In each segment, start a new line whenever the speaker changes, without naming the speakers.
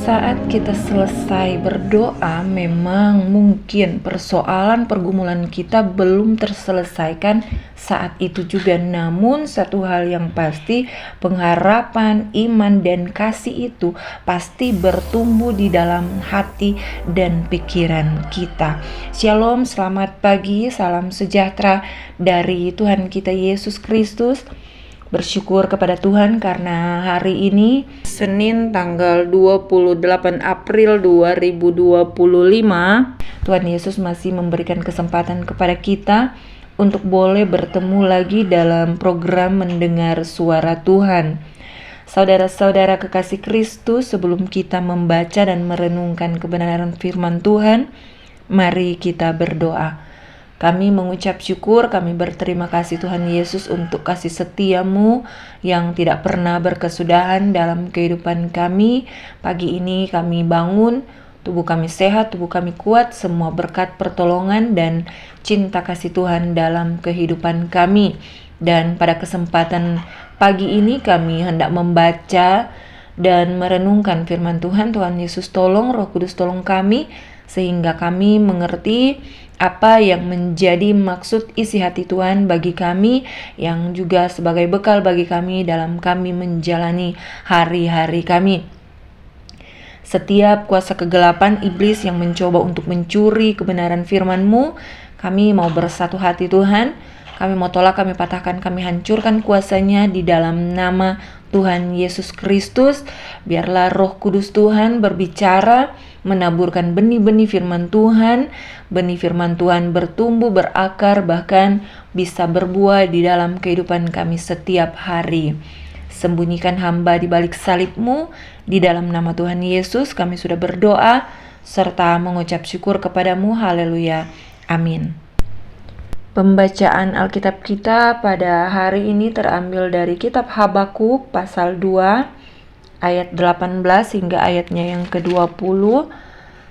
Saat kita selesai berdoa, memang mungkin persoalan pergumulan kita belum terselesaikan saat itu juga. Namun satu hal yang pasti, pengharapan, iman, dan kasih itu pasti bertumbuh di dalam hati dan pikiran kita. Shalom, selamat pagi, salam sejahtera dari Tuhan kita Yesus Kristus. Bersyukur kepada Tuhan karena hari ini Senin tanggal 28 April 2025 Tuhan Yesus masih memberikan kesempatan kepada kita untuk boleh bertemu lagi dalam program mendengar suara Tuhan. Saudara-saudara kekasih Kristus, sebelum kita membaca dan merenungkan kebenaran firman Tuhan, mari kita berdoa. Kami mengucap syukur, kami berterima kasih Tuhan Yesus untuk kasih setia-Mu yang tidak pernah berkesudahan dalam kehidupan kami. Pagi ini kami bangun, tubuh kami sehat, tubuh kami kuat, semua berkat pertolongan dan cinta kasih Tuhan dalam kehidupan kami. Dan pada kesempatan pagi ini kami hendak membaca dan merenungkan firman Tuhan. Tuhan Yesus tolong, Roh Kudus tolong kami, sehingga kami mengerti apa yang menjadi maksud isi hati Tuhan bagi kami, yang juga sebagai bekal bagi kami dalam kami menjalani hari-hari kami. Setiap kuasa kegelapan iblis yang mencoba untuk mencuri kebenaran firman-Mu, kami mau bersatu hati Tuhan. Kami mau tolak, kami patahkan, kami hancurkan kuasanya di dalam nama Tuhan Yesus Kristus. Biarlah Roh Kudus Tuhan berbicara, menaburkan benih-benih firman Tuhan. Benih firman Tuhan bertumbuh, berakar, bahkan bisa berbuah di dalam kehidupan kami setiap hari. Sembunyikan hamba di balik salib-Mu. Di dalam nama Tuhan Yesus kami sudah berdoa serta mengucap syukur kepada-Mu. Haleluya. Amin. Pembacaan Alkitab kita pada hari ini terambil dari kitab Habakuk pasal 2 ayat 18 hingga ayatnya yang ke-20.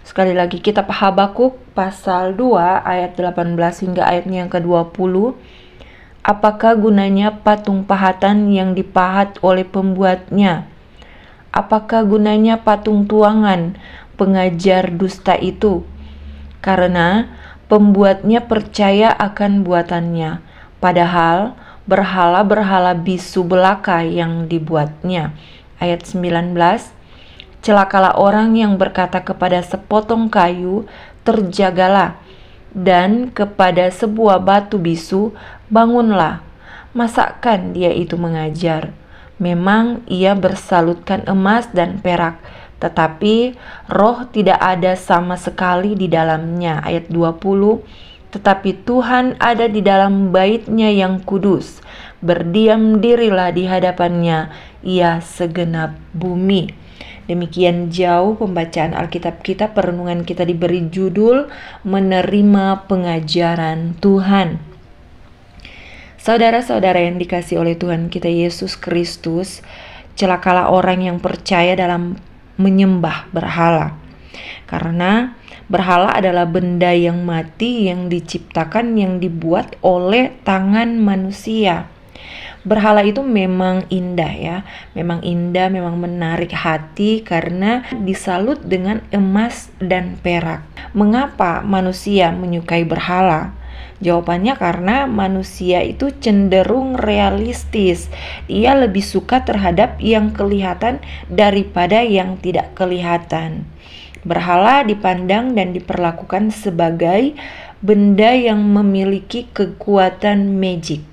Sekali lagi, kitab Habakuk pasal 2 ayat 18 hingga ayatnya yang ke-20. Apakah gunanya patung pahatan yang dipahat oleh pembuatnya? Apakah gunanya patung tuangan pengajar dusta itu? Karena pembuatnya percaya akan buatannya, padahal berhala-berhala bisu belaka yang dibuatnya. Ayat 19, celakalah orang yang berkata kepada sepotong kayu, terjagalah, dan kepada sebuah batu bisu, bangunlah. Masakan dia itu mengajar? Memang ia bersalutkan emas dan perak, tetapi roh tidak ada sama sekali di dalamnya. Ayat 20, tetapi Tuhan ada di dalam bait-Nya yang kudus. Berdiam dirilah di hadapan-Nya, ia segenap bumi. Demikian jauh pembacaan Alkitab kita. Perenungan kita diberi judul Menerima Pengajaran Tuhan. Saudara-saudara yang dikasihi oleh Tuhan kita Yesus Kristus, celakalah orang yang percaya dalam menyembah berhala. Karena berhala adalah benda yang mati yang diciptakan, yang dibuat oleh tangan manusia. Berhala itu memang indah ya, memang indah, memang menarik hati karena disalut dengan emas dan perak. Mengapa manusia menyukai berhala? Jawabannya karena manusia itu cenderung realistis. Ia lebih suka terhadap yang kelihatan daripada yang tidak kelihatan. Berhala dipandang dan diperlakukan sebagai benda yang memiliki kekuatan magic,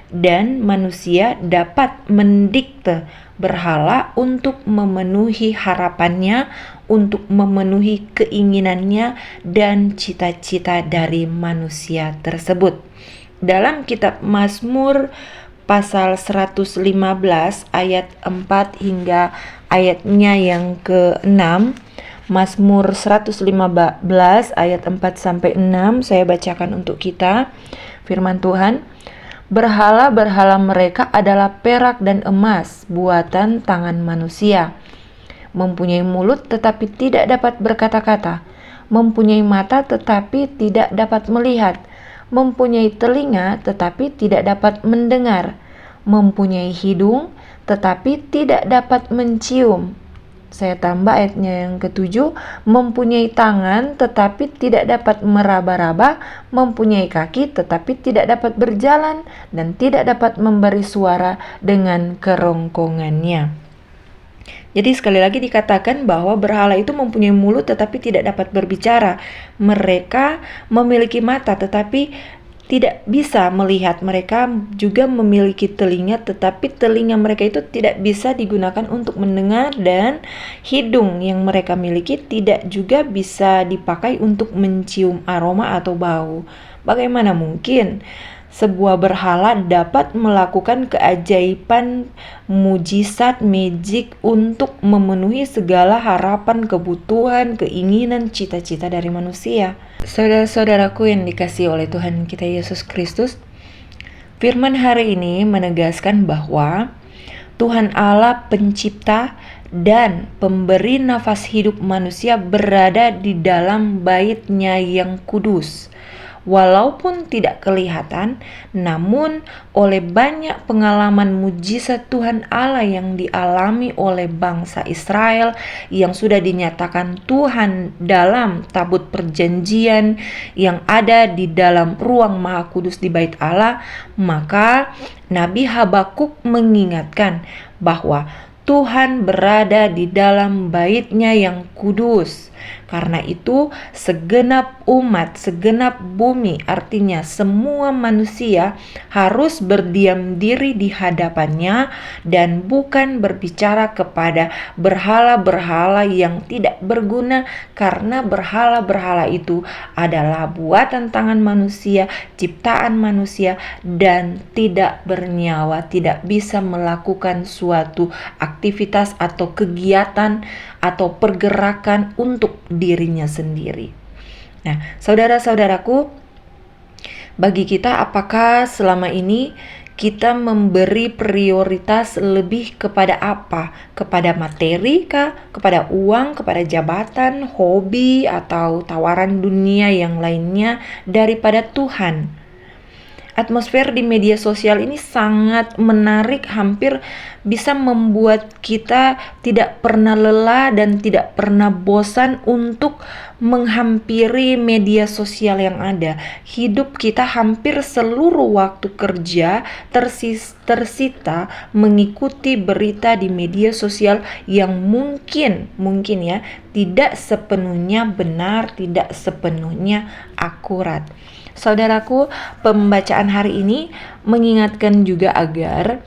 dan manusia dapat mendikte berhala untuk memenuhi harapannya, untuk memenuhi keinginannya dan cita-cita dari manusia tersebut. Dalam kitab Mazmur pasal 115 ayat 4 hingga ayatnya yang ke-6, Mazmur 115 ayat 4 sampai 6, saya bacakan untuk kita firman Tuhan. Berhala-berhala mereka adalah perak dan emas, buatan tangan manusia. Mempunyai mulut tetapi tidak dapat berkata-kata, mempunyai mata tetapi tidak dapat melihat, mempunyai telinga tetapi tidak dapat mendengar, mempunyai hidung tetapi tidak dapat mencium, Saya tambah ayatnya yang ketujuh, mempunyai tangan tetapi tidak dapat meraba-raba, mempunyai kaki tetapi tidak dapat berjalan, dan tidak dapat memberi suara dengan kerongkongannya. Jadi sekali lagi dikatakan bahwa berhala itu mempunyai mulut tetapi tidak dapat berbicara. Mereka memiliki mata tetapi tidak bisa melihat. Mereka juga memiliki telinga, tetapi telinga mereka itu tidak bisa digunakan untuk mendengar, dan hidung yang mereka miliki tidak juga bisa dipakai untuk mencium aroma atau bau. Bagaimana mungkin sebuah berhala dapat melakukan keajaiban, mujizat, magic untuk memenuhi segala harapan, kebutuhan, keinginan, cita-cita dari manusia? Saudara-saudaraku yang dikasihi oleh Tuhan kita Yesus Kristus, firman hari ini menegaskan bahwa Tuhan Allah pencipta dan pemberi nafas hidup manusia berada di dalam bait-Nya yang kudus. Walaupun tidak kelihatan, namun oleh banyak pengalaman mujizat Tuhan Allah yang dialami oleh bangsa Israel yang sudah dinyatakan Tuhan dalam tabut perjanjian yang ada di dalam ruang maha kudus di bait Allah, maka Nabi Habakuk mengingatkan bahwa Tuhan berada di dalam bait-Nya yang kudus. Karena itu segenap umat, segenap bumi, artinya semua manusia harus berdiam diri di hadapannya dan bukan berbicara kepada berhala-berhala yang tidak berguna, karena berhala-berhala itu adalah buatan tangan manusia, ciptaan manusia, dan tidak bernyawa, tidak bisa melakukan suatu aktivitas atau kegiatan atau pergerakan untuk dirinya sendiri. Nah, saudara-saudaraku, bagi kita, apakah selama ini kita memberi prioritas lebih kepada apa? Kepada materi kah? Kepada uang, kepada jabatan, hobi, atau tawaran dunia yang lainnya daripada Tuhan? Atmosfer di media sosial ini sangat menarik, hampir bisa membuat kita tidak pernah lelah dan tidak pernah bosan untuk menghampiri media sosial yang ada. Hidup kita hampir seluruh waktu kerja tersita mengikuti berita di media sosial yang mungkin ya tidak sepenuhnya benar, tidak sepenuhnya akurat. Saudaraku, pembacaan hari ini mengingatkan juga agar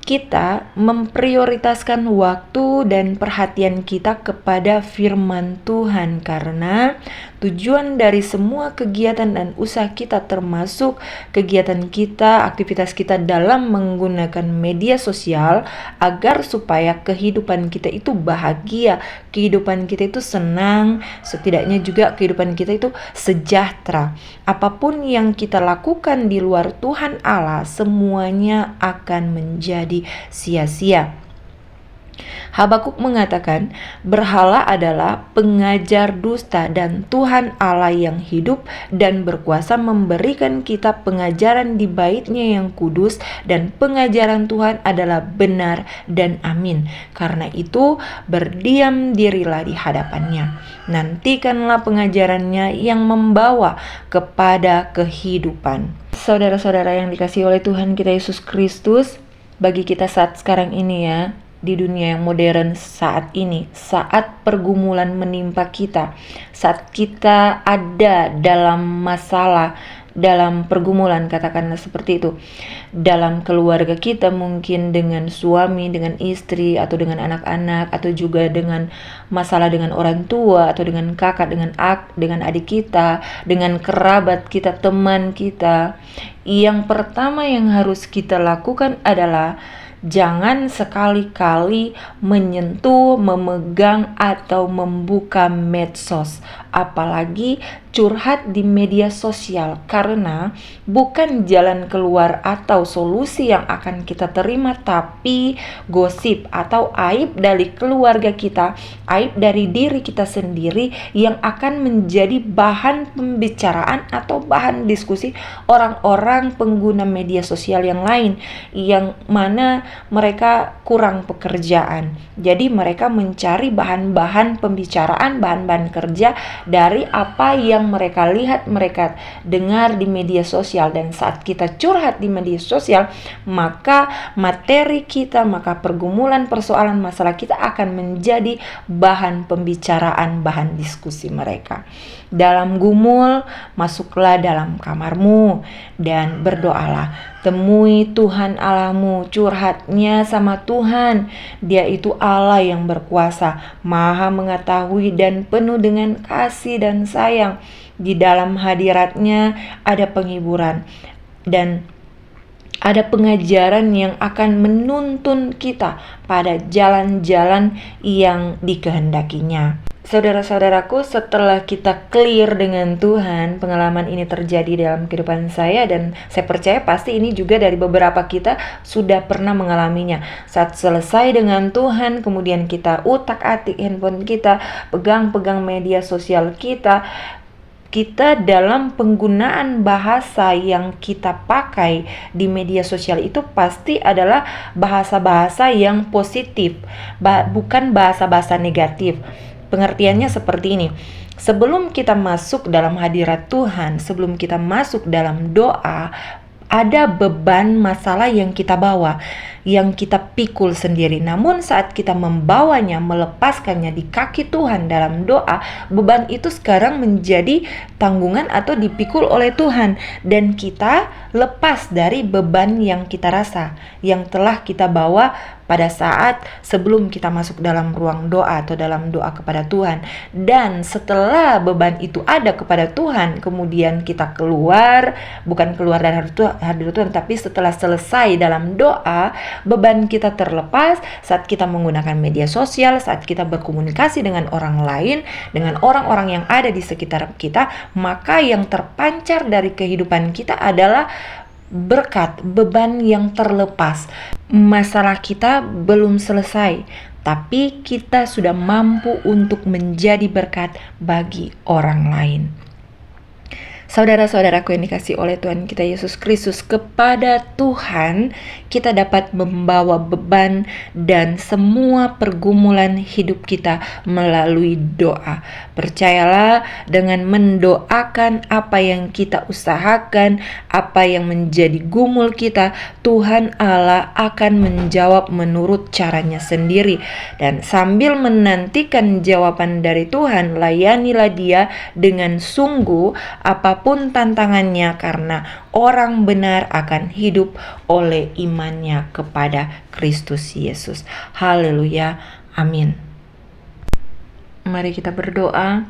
kita memprioritaskan waktu dan perhatian kita kepada firman Tuhan, karena tujuan dari semua kegiatan dan usaha kita, termasuk kegiatan kita, aktivitas kita dalam menggunakan media sosial, agar supaya kehidupan kita itu bahagia, kehidupan kita itu senang, setidaknya juga kehidupan kita itu sejahtera. Apapun yang kita lakukan di luar Tuhan Allah, semuanya akan menjadi sia-sia. Habakuk mengatakan, berhala adalah pengajar dusta, dan Tuhan Allah yang hidup dan berkuasa memberikan kita pengajaran di bait-Nya yang kudus, dan pengajaran Tuhan adalah benar dan amin. Karena itu berdiam dirilah di hadapannya, nantikanlah pengajarannya yang membawa kepada kehidupan. Saudara-saudara yang dikasihi oleh Tuhan kita Yesus Kristus, bagi kita saat sekarang ini ya, di dunia yang modern saat ini, saat pergumulan menimpa kita, saat kita ada dalam masalah, dalam pergumulan, katakanlah seperti itu, dalam keluarga kita, mungkin dengan suami, dengan istri, atau dengan anak-anak, atau juga dengan masalah dengan orang tua, atau dengan kakak, dengan adik kita, dengan kerabat kita, teman kita. Yang pertama yang harus kita lakukan adalah jangan sekali-kali menyentuh, memegang, atau membuka medsos, apalagi curhat di media sosial, karena bukan jalan keluar atau solusi yang akan kita terima, tapi gosip atau aib dari keluarga kita, aib dari diri kita sendiri yang akan menjadi bahan pembicaraan atau bahan diskusi orang-orang pengguna media sosial yang lain, yang mana mereka kurang pekerjaan. Jadi mereka mencari bahan-bahan pembicaraan, bahan-bahan kerja dari apa yang mereka lihat, mereka dengar di media sosial. Dan saat kita curhat di media sosial, maka materi kita, maka pergumulan, persoalan, masalah kita akan menjadi bahan pembicaraan, bahan diskusi mereka. Dalam gumul, masuklah dalam kamarmu dan berdoalah. Temui Tuhan Allahmu, curhatnya sama Tuhan. Dia itu Allah yang berkuasa, maha mengetahui dan penuh dengan kasih dan sayang. Di dalam hadiratnya ada penghiburan dan ada pengajaran yang akan menuntun kita pada jalan-jalan yang dikehendakinya. Saudara-saudaraku, setelah kita clear dengan Tuhan, pengalaman ini terjadi dalam kehidupan saya, dan saya percaya pasti ini juga dari beberapa kita sudah pernah mengalaminya. Saat selesai dengan Tuhan, kemudian kita utak-atik handphone kita, pegang-pegang media sosial kita dalam penggunaan bahasa yang kita pakai di media sosial itu pasti adalah bahasa-bahasa yang positif, bukan bahasa-bahasa negatif. Pengertiannya seperti ini. Sebelum kita masuk dalam hadirat Tuhan, sebelum kita masuk dalam doa, ada beban masalah yang kita bawa, yang kita pikul sendiri. Namun saat kita membawanya, melepaskannya di kaki Tuhan dalam doa, beban itu sekarang menjadi tanggungan atau dipikul oleh Tuhan. Dan kita lepas dari beban yang kita rasa, yang telah kita bawa pada saat sebelum kita masuk dalam ruang doa atau dalam doa kepada Tuhan. Dan setelah beban itu ada kepada Tuhan, kemudian kita keluar, bukan keluar dari hadirat Tuhan, tapi setelah selesai dalam doa, beban kita terlepas saat kita menggunakan media sosial, saat kita berkomunikasi dengan orang lain, dengan orang-orang yang ada di sekitar kita, maka yang terpancar dari kehidupan kita adalah berkat, beban yang terlepas. Masalah kita belum selesai, tapi kita sudah mampu untuk menjadi berkat bagi orang lain. Saudara-saudaraku yang dikasihi oleh Tuhan kita Yesus Kristus, kepada Tuhan kita dapat membawa beban dan semua pergumulan hidup kita melalui doa. Percayalah, dengan mendoakan apa yang kita usahakan, apa yang menjadi gumul kita, Tuhan Allah akan menjawab menurut caranya sendiri. Dan sambil menantikan jawaban dari Tuhan, layanilah Dia dengan sungguh apapun tantangannya, karena orang benar akan hidup oleh imannya kepada Kristus Yesus. Haleluya, amin. Mari kita berdoa.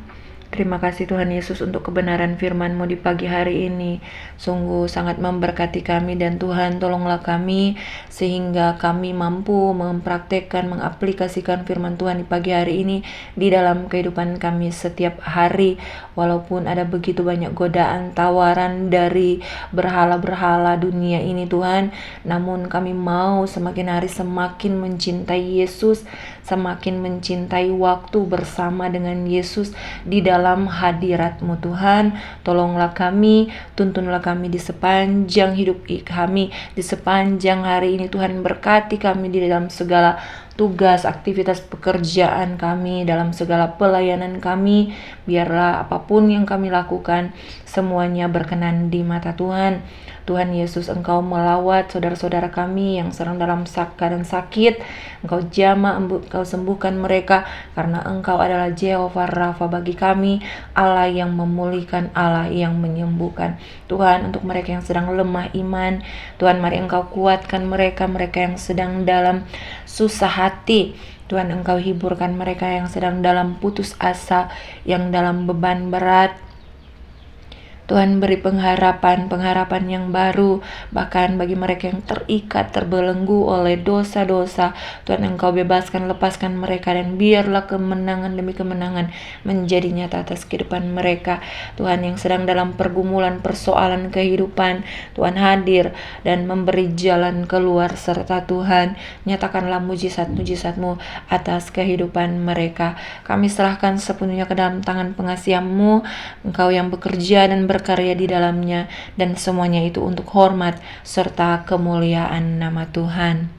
Terima kasih Tuhan Yesus untuk kebenaran firman-Mu di pagi hari ini. Sungguh sangat memberkati kami, dan Tuhan tolonglah kami sehingga kami mampu mempraktekkan, mengaplikasikan firman Tuhan di pagi hari ini di dalam kehidupan kami setiap hari. Walaupun ada begitu banyak godaan, tawaran dari berhala-berhala dunia ini Tuhan, namun kami mau semakin hari semakin mencintai Yesus, semakin mencintai waktu bersama dengan Yesus di dalam hadirat-Mu Tuhan. Tolonglah kami, tuntunlah kami di sepanjang hidup kami, di sepanjang hari ini Tuhan. Berkati kami di dalam segala tugas, aktivitas pekerjaan kami, dalam segala pelayanan kami. Biarlah apapun yang kami lakukan semuanya berkenan di mata Tuhan. Tuhan Yesus, Engkau melawat saudara-saudara kami yang sedang dalam keadaan sakit. Engkau jamah, Engkau sembuhkan mereka, karena Engkau adalah Jehovah Rafa bagi kami, Allah yang memulihkan, Allah yang menyembuhkan. Tuhan, untuk mereka yang sedang lemah iman, Tuhan mari Engkau kuatkan mereka yang sedang dalam susah hati. Tuhan, Engkau hiburkan mereka yang sedang dalam putus asa, yang dalam beban berat. Tuhan beri pengharapan yang baru, bahkan bagi mereka yang terikat, terbelenggu oleh dosa-dosa. Tuhan, Engkau bebaskan, lepaskan mereka, dan biarlah kemenangan demi kemenangan menjadi nyata atas kehidupan mereka. Tuhan, yang sedang dalam pergumulan persoalan kehidupan, Tuhan hadir dan memberi jalan keluar, serta Tuhan nyatakanlah mujizat-mujizat-Mu atas kehidupan mereka. Kami serahkan sepenuhnya ke dalam tangan pengasihan-Mu, Engkau yang bekerja dan berkarya di dalamnya, dan semuanya itu untuk hormat serta kemuliaan nama Tuhan.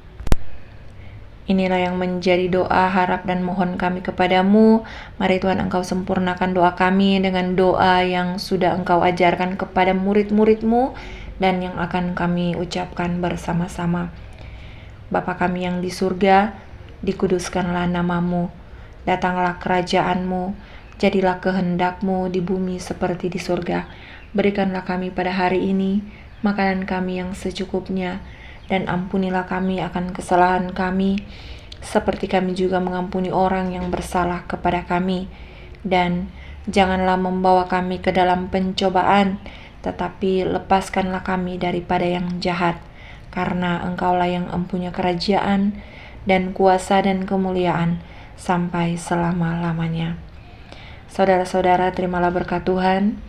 Inilah yang menjadi doa, harap, dan mohon kami kepadamu. Mari Tuhan, Engkau sempurnakan doa kami dengan doa yang sudah Engkau ajarkan kepada murid-murid-Mu dan yang akan kami ucapkan bersama-sama. Bapa kami yang di surga, dikuduskanlah nama-Mu, datanglah kerajaan-Mu, jadilah kehendak-Mu di bumi seperti di surga. Berikanlah kami pada hari ini makanan kami yang secukupnya, dan ampunilah kami akan kesalahan kami, seperti kami juga mengampuni orang yang bersalah kepada kami. Dan janganlah membawa kami ke dalam pencobaan, tetapi lepaskanlah kami daripada yang jahat. Karena Engkaulah yang empunya kerajaan dan kuasa dan kemuliaan sampai selama-lamanya. Saudara-saudara, terimalah berkat Tuhan.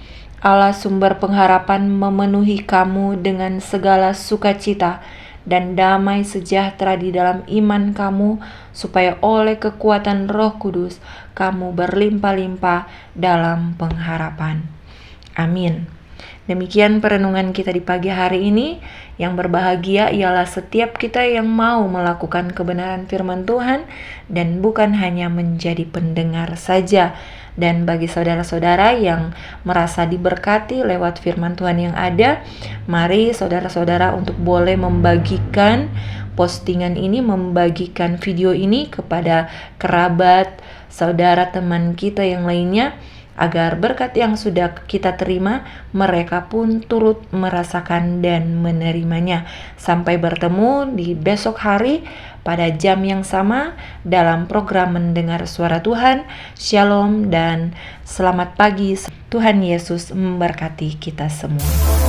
Allah sumber pengharapan memenuhi kamu dengan segala sukacita dan damai sejahtera di dalam iman kamu, supaya oleh kekuatan Roh Kudus kamu berlimpah-limpah dalam pengharapan. Amin. Demikian perenungan kita di pagi hari ini. Yang berbahagia ialah setiap kita yang mau melakukan kebenaran firman Tuhan dan bukan hanya menjadi pendengar saja. Dan bagi saudara-saudara yang merasa diberkati lewat firman Tuhan yang ada, mari saudara-saudara untuk boleh membagikan postingan ini, membagikan video ini kepada kerabat, saudara, teman kita yang lainnya, agar berkat yang sudah kita terima, mereka pun turut merasakan dan menerimanya. Sampai bertemu di besok hari pada jam yang sama dalam program Mendengar Suara Tuhan. Shalom dan selamat pagi. Tuhan Yesus memberkati kita semua.